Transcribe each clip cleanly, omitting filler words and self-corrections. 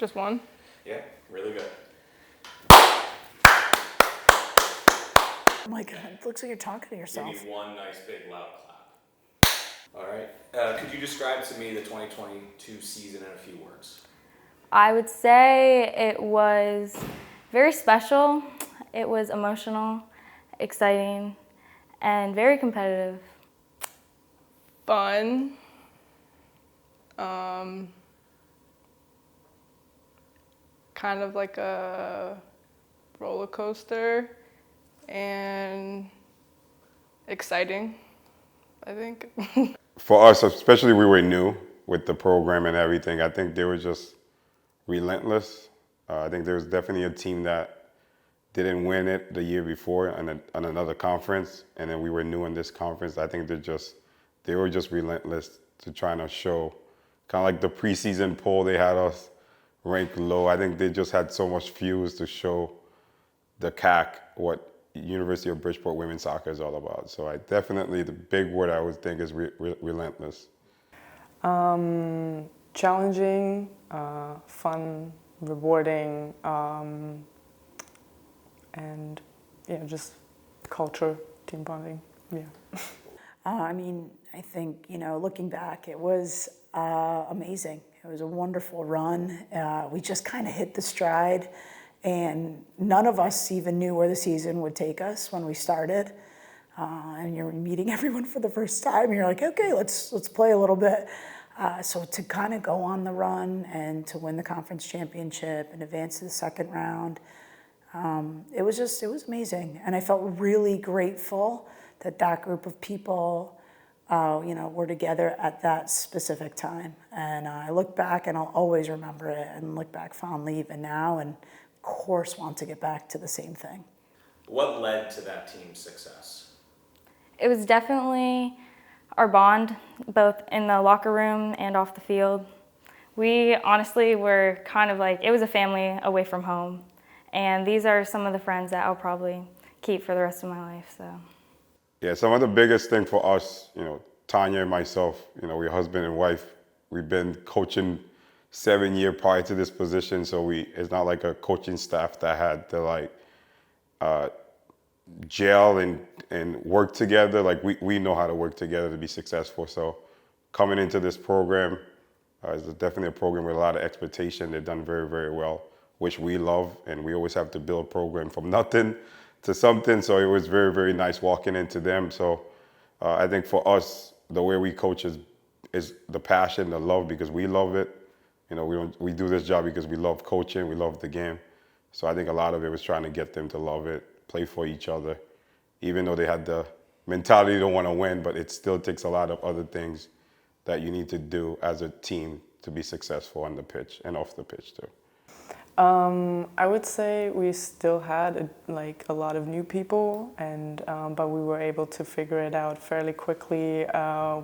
Just one? Yeah, really good. Oh my God, it looks like you're talking to yourself. Give me one nice big loud clap. All right. Could you describe to me the 2022 season in a few words? I would say it was very special. It was emotional, exciting, and very competitive. Fun. Kind of like a roller coaster, and exciting, I think. For us, especially we were new with the program and everything, I think they were just relentless. I think there was definitely a team that didn't win it the year before on another conference, and then we were new in this conference. I think they were just relentless to trying to show, kind of like the preseason poll, they had us ranked low. I think they just had so much fuse to show the CAC what University of Bridgeport women's soccer is all about. So I definitely, the big word I would think is relentless. Challenging, fun, rewarding, and yeah, just culture, team bonding. Yeah. I mean, I think, looking back, it was amazing. It was a wonderful run. We just kind of hit the stride, and none of us even knew where the season would take us when we started. And you're meeting everyone for the first time, and you're like, okay, let's play a little bit. So to kind of go on the run and to win the conference championship and advance to the second round, it was amazing. And I felt really grateful that group of people were together at that specific time. And I look back, and I'll always remember it and look back fondly even now, and of course want to get back to the same thing. What led to that team's success? It was definitely our bond, both in the locker room and off the field. We honestly were kind of like, it was a family away from home. And these are some of the friends that I'll probably keep for the rest of my life, so. Yeah, some of the biggest thing for us, Tania and myself, we're husband and wife. We've been coaching 7 years prior to this position, so it's not like a coaching staff that had to gel and work together. Like we know how to work together to be successful. So coming into this program is definitely a program with a lot of expectation. They've done very, very well, which we love, and we always have to build a program from nothing to something. So it was very, very nice walking into them. So I think for us, the way we coach is the passion, the love, because we love it. We do this job because we love coaching, we love the game. So I think a lot of it was trying to get them to love it, play for each other, even though they had the mentality to want to win, but it still takes a lot of other things that you need to do as a team to be successful on the pitch and off the pitch too. I would say we still had a lot of new people, and but we were able to figure it out fairly quickly.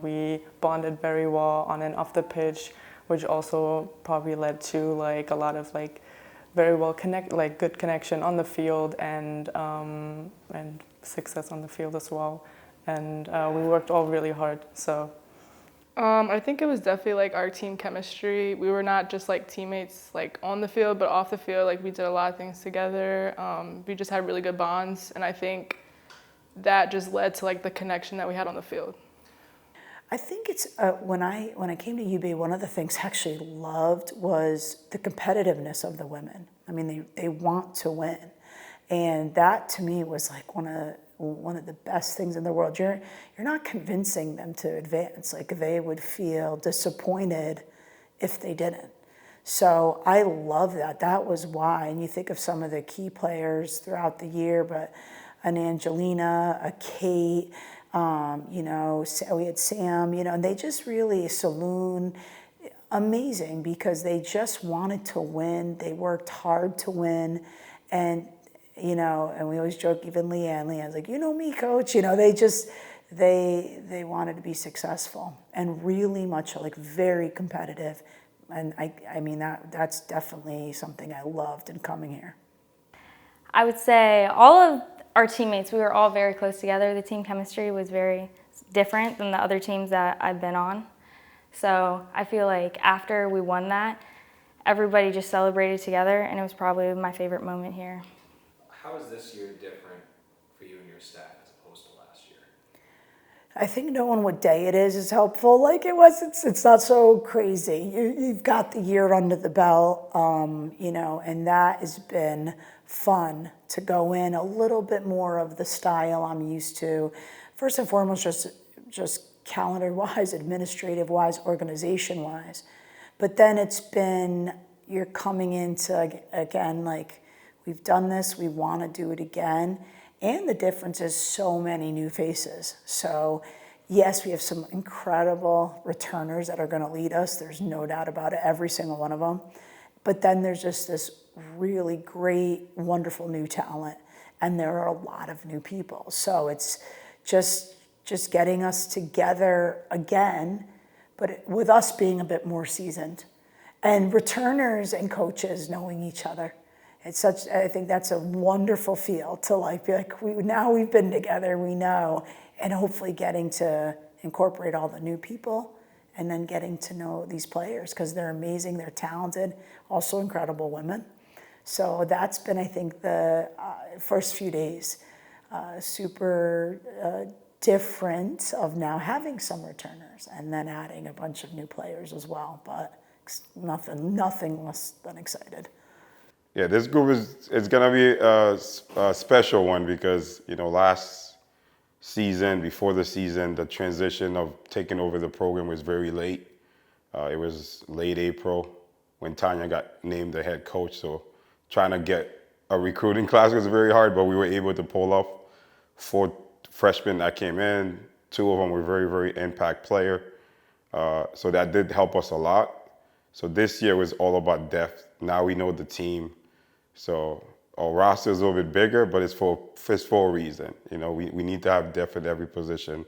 We bonded very well on and off the pitch, which also probably led to a lot of very well good connection on the field and success on the field as well. And we worked all really hard. So. I think it was definitely our team chemistry. We were not just teammates on the field, but off the field. We did a lot of things together. We just had really good bonds, and I think that just led to the connection that we had on the field. I think it's when I came to UB, one of the things I actually loved was the competitiveness of the women. I mean, they want to win, and that to me was one of the best things in the world. You're not convincing them to advance. They would feel disappointed if they didn't. So I love that. That was why. And you think of some of the key players throughout the year, but an Angelina, a Kate, we had Sam, and they just really, Saloon, amazing, because they just wanted to win. They worked hard to win. And and we always joke, even Leanne's like, me, coach, they wanted to be successful and really much very competitive. And I mean, that's definitely something I loved in coming here. I would say all of our teammates, we were all very close together. The team chemistry was very different than the other teams that I've been on. So I feel after we won that, everybody just celebrated together, and it was probably my favorite moment here. How is this year different for you and your staff as opposed to last year? I think knowing what day it is helpful. Like it was, it's not so crazy. You've got the year under the belt, you know, and that has been fun to go in a little bit more of the style I'm used to. First and foremost, just calendar-wise, administrative-wise, organization-wise. But then it's been, you're coming into, again, like, we've done this, we want to do it again. And the difference is so many new faces. So yes, we have some incredible returners that are going to lead us. There's no doubt about it, every single one of them. But then there's just this really great, wonderful new talent. And there are a lot of new people. So it's just getting us together again, but with us being a bit more seasoned. And returners and coaches knowing each other. It's such, I think that's a wonderful feel to like be like, now we've been together, we know, and hopefully getting to incorporate all the new people and then getting to know these players because they're amazing, they're talented, also incredible women. So that's been, I think, the first few days super different of now having some returners and then adding a bunch of new players as well, but nothing less than excited. Yeah, this group it's gonna be a special one because, you know, last season, before the season, the transition of taking over the program was very late. It was late April when Tania got named the head coach. So trying to get a recruiting class was very hard, but we were able to pull off 4 freshmen that came in. 2 of them were very, very impact player. So that did help us a lot. So this year was all about depth. Now we know the team. So our roster is a little bit bigger, but it's for a reason. You know, we need to have depth at every position,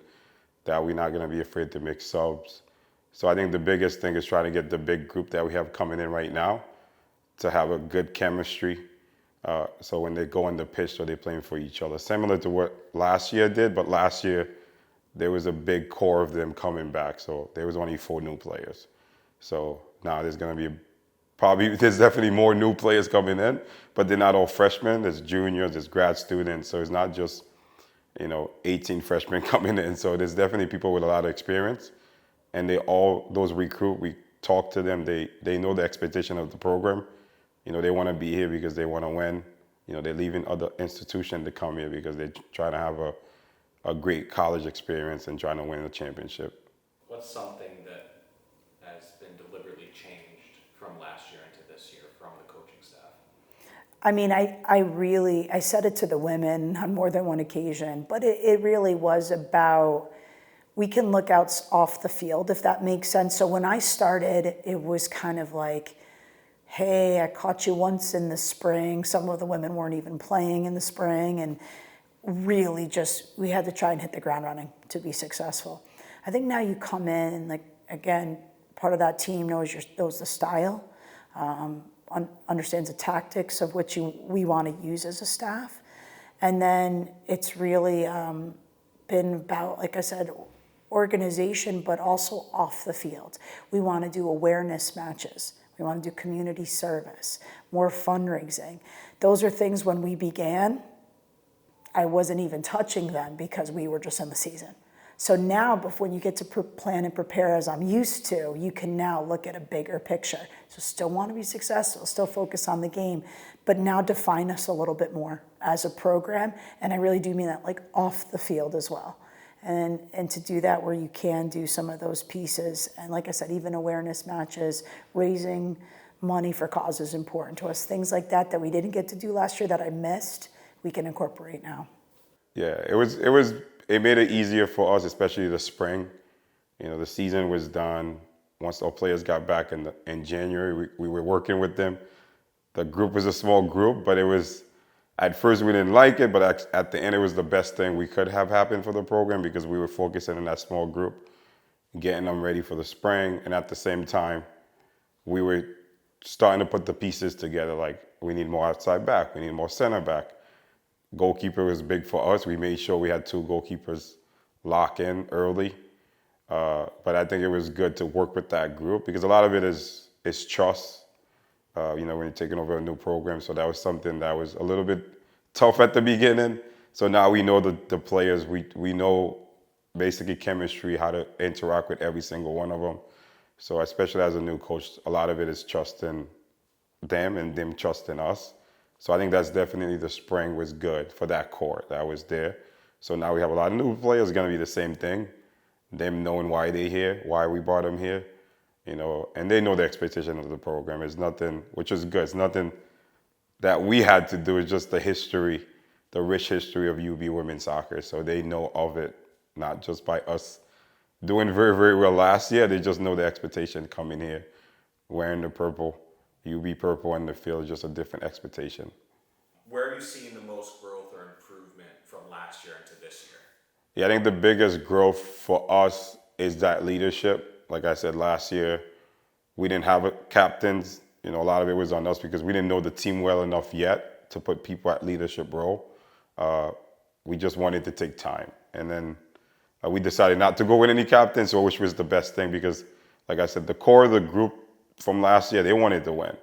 that we're not going to be afraid to make subs. So I think the biggest thing is trying to get the big group that we have coming in right now to have a good chemistry. So when they go on the pitch, so they're playing for each other. Similar to what last year did, but last year there was a big core of them coming back. So there was only 4 new players. So now there's going to be there's definitely more new players coming in, but they're not all freshmen. There's juniors, there's grad students. So it's not just, you know, 18 freshmen coming in. So there's definitely people with a lot of experience. And those recruit, we talk to them, they know the expectation of the program. You know, they want to be here because they want to win. You know, they're leaving other institutions to come here because they're trying to have a great college experience and trying to win a championship. What's something that has been deliberately changed from last year into this year from the coaching staff? I mean, I said it to the women on more than one occasion, but it really was about, we can look out off the field, if that makes sense. So when I started, it was kind of like, hey, I caught you once in the spring. Some of the women weren't even playing in the spring, and really we had to try and hit the ground running to be successful. I think now you come in and, like, again, part of that team knows the style, understands the tactics of which we want to use as a staff. And then it's really been about, like I said, organization, but also off the field. We want to do awareness matches. We want to do community service, more fundraising. Those are things when we began, I wasn't even touching them because we were just in the season. So now, when you get to plan and prepare as I'm used to, you can now look at a bigger picture. So still want to be successful, still focus on the game, but now define us a little bit more as a program. And I really do mean that, like, off the field as well. And to do that where you can do some of those pieces. And like I said, even awareness matches, raising money for causes important to us, things like that we didn't get to do last year that I missed, we can incorporate now. Yeah, it made it easier for us, especially the spring. You know, the season was done. Once our players got back in January, we were working with them. The group was a small group, but at first we didn't like it, but at the end it was the best thing we could have happened for the program because we were focusing on that small group, getting them ready for the spring. And at the same time, we were starting to put the pieces together. Like, we need more outside back, we need more center back. Goalkeeper was big for us. We made sure we had 2 goalkeepers lock in early. But I think it was good to work with that group because a lot of it is trust. when you're taking over a new program. So that was something that was a little bit tough at the beginning. So now we know the players, we know basically chemistry, how to interact with every single one of them. So especially as a new coach, a lot of it is trusting them and them trusting us. So I think that's definitely the spring was good for that core that was there. So now we have a lot of new players, going to be the same thing. Them knowing why they're here, why we brought them here, and they know the expectation of the program. It's nothing, which is good. It's nothing that we had to do. It's just the history, the rich history of UB women's soccer. So they know of it, not just by us doing very, very well last year. They just know the expectation coming here, wearing the purple, UB purple on the field, just a different expectation. Where are you seeing the most growth or improvement from last year into this year? Yeah, I think the biggest growth for us is that leadership. Like I said, last year, we didn't have captains. A lot of it was on us because we didn't know the team well enough yet to put people at leadership role. We just wanted to take time. And then we decided not to go with any captains, which was the best thing because, like I said, the core of the group from last year, they wanted to win.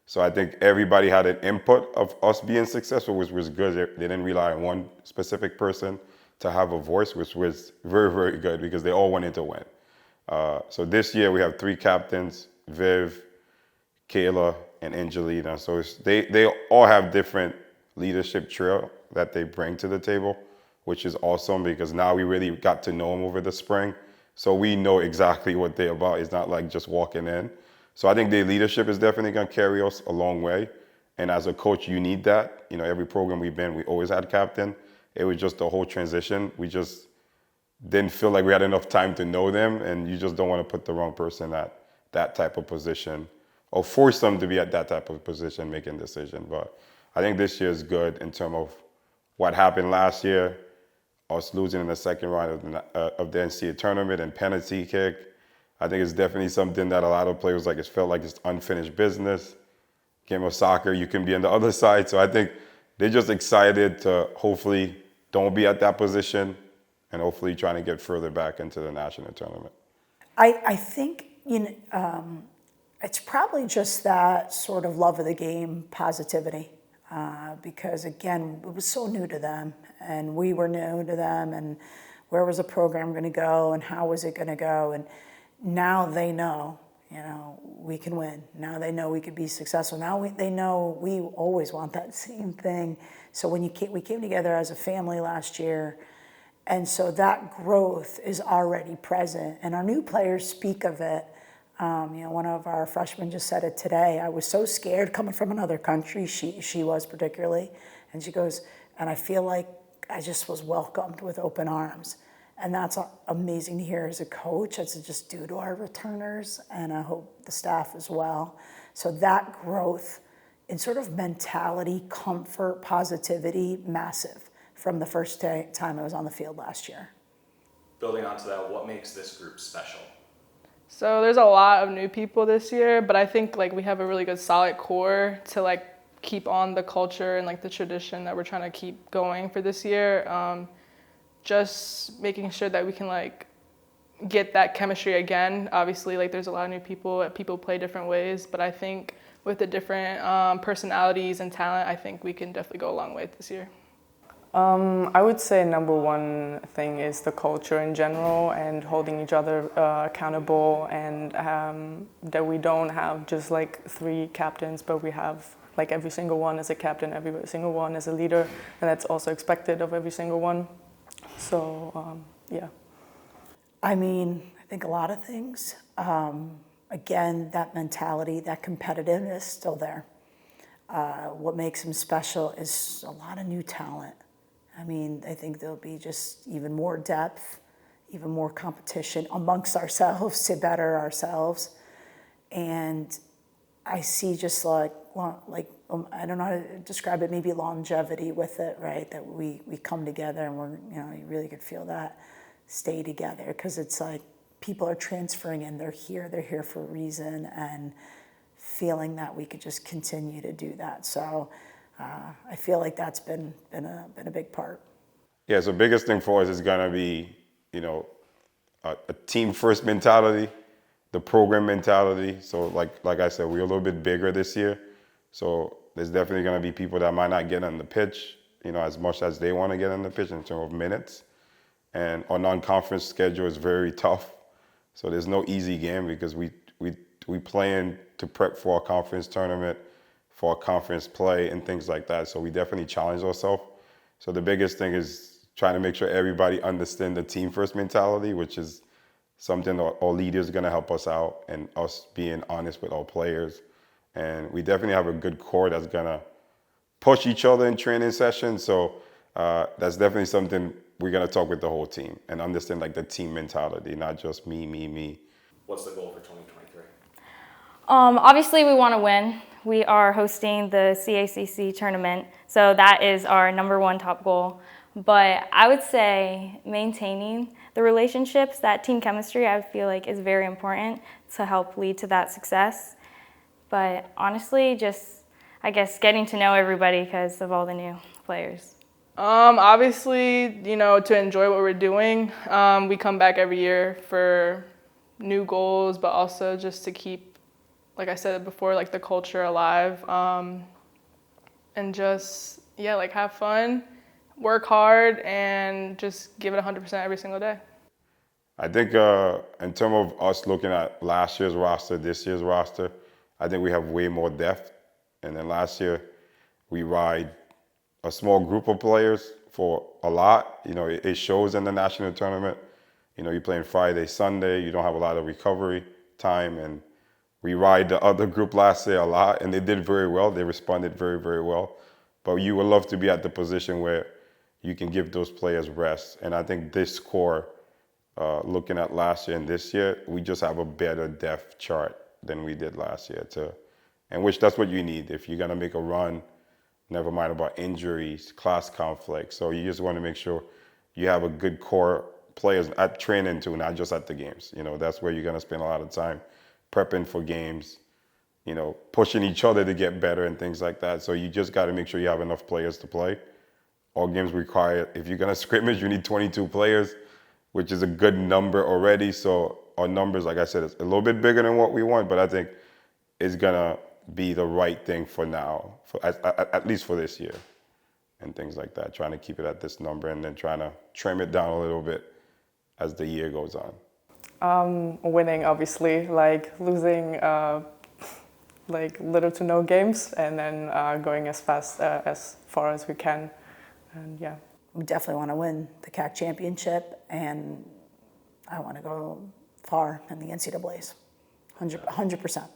So I think everybody had an input of us being successful, which was good. They didn't rely on one specific person to have a voice, which was very, very good because they all wanted to win. So this year we have 3 captains, Viv, Kayla, and Angelina. So they all have different leadership trail that they bring to the table, which is awesome because now we really got to know them over the spring. So we know exactly what they're about. It's not like just walking in. So I think their leadership is definitely going to carry us a long way. And as a coach, you need that. Every program we've been, we always had captain. It was just the whole transition. We just didn't feel like we had enough time to know them, and you just don't want to put the wrong person at that type of position or force them to be at that type of position making decision. But I think this year is good in terms of what happened last year, us losing in the second round of the NCAA tournament and penalty kick. I think it's definitely something that a lot of players it felt like it's unfinished business. Game of soccer, you can be on the other side. So I think they're just excited to hopefully don't be at that position and hopefully trying to get further back into the national tournament. I think it's probably just that sort of love of the game, positivity, because again, it was so new to them, and we were new to them, and where was the program going to go, and how was it going to go, and now they know, we can win. Now they know we could be successful. Now they know we always want that same thing. So when we came together as a family last year. And so that growth is already present. And our new players speak of it. One of our freshmen just said it today. I was so scared coming from another country, she was particularly. And she goes, and I feel like I just was welcomed with open arms. And that's amazing to hear as a coach. That's just due to our returners, and I hope the staff as well. So that growth in sort of mentality, comfort, positivity, massive. From the first time I was on the field last year. Building onto that, what makes this group special? So there's a lot of new people this year, but I think we have a really good solid core to keep on the culture and the tradition that we're trying to keep going for this year. Just making sure that we can get that chemistry again. Obviously there's a lot of new people play different ways, but I think with the different personalities and talent, I think we can definitely go a long way this year. I would say number one thing is the culture in general and holding each other accountable, and that we don't have just 3 captains, but we have every single one is a captain, every single one is a leader, and that's also expected of every single one. So, yeah. I think a lot of things. Again, that mentality, that competitiveness is still there. What makes them special is a lot of new talent. I think there'll be just even more depth, even more competition amongst ourselves to better ourselves. And I see just I don't know how to describe it, maybe longevity with it, right? That we come together and we're, you really could feel that stay together, because it's people are transferring in, they're here for a reason, and feeling that we could just continue to do that. So I feel like that's been a big part. Yeah, so biggest thing for us is gonna be, a team first mentality, the program mentality. So like I said, we're a little bit bigger this year. So there's definitely going to be people that might not get on the pitch, as much as they want to get on the pitch in terms of minutes. And our non-conference schedule is very tough. So there's no easy game because we plan to prep for a conference tournament, for a conference play and things like that. So we definitely challenge ourselves. So the biggest thing is trying to make sure everybody understand the team first mentality, which is something our leaders are going to help us out, and us being honest with our players. And we definitely have a good core that's going to push each other in training sessions. So that's definitely something we're going to talk with the whole team and understand like the team mentality, not just me. What's the goal for 2023? Obviously, we want to win. We are hosting the CACC tournament, so that is our #1 top goal. But I would say maintaining the relationships, that team chemistry, I feel like is very important to help lead to that success. But honestly, just, I guess, getting to know everybody because of all the new players. Obviously, to enjoy what we're doing. We come back every year for new goals, but also just to keep, like I said before, like the culture alive. And just, have fun, work hard, and just give it 100% every single day. I think in terms of us looking at last year's roster, this year's roster, I think we have way more depth. And then last year, we ride a small group of players for a lot. It shows in the national tournament. You're playing Friday, Sunday. You don't have a lot of recovery time. And we ride the other group last year a lot, and they did very well. They responded very, very well. But you would love to be at the position where you can give those players rest. And I think this core, looking at last year and this year, we just have a better depth chart than we did last year. And which that's what you need if you're going to make a run, never mind about injuries, class conflicts. So you just want to make sure you have a good core players at training too, not just at the games. That's where you're going to spend a lot of time prepping for games, pushing each other to get better and things like that. So you just got to make sure you have enough players to play. All games require, if you're going to scrimmage, you need 22 players, which is a good number already. So our numbers, like I said, it's a little bit bigger than what we want, but I think it's going to be the right thing for now, at least for this year and things like that, trying to keep it at this number and then trying to trim it down a little bit as the year goes on. Winning, obviously, like losing like little to no games, and then going as far as we can, and yeah. We definitely want to win the CAC championship, and I want to go far in the NCAAs, 100%.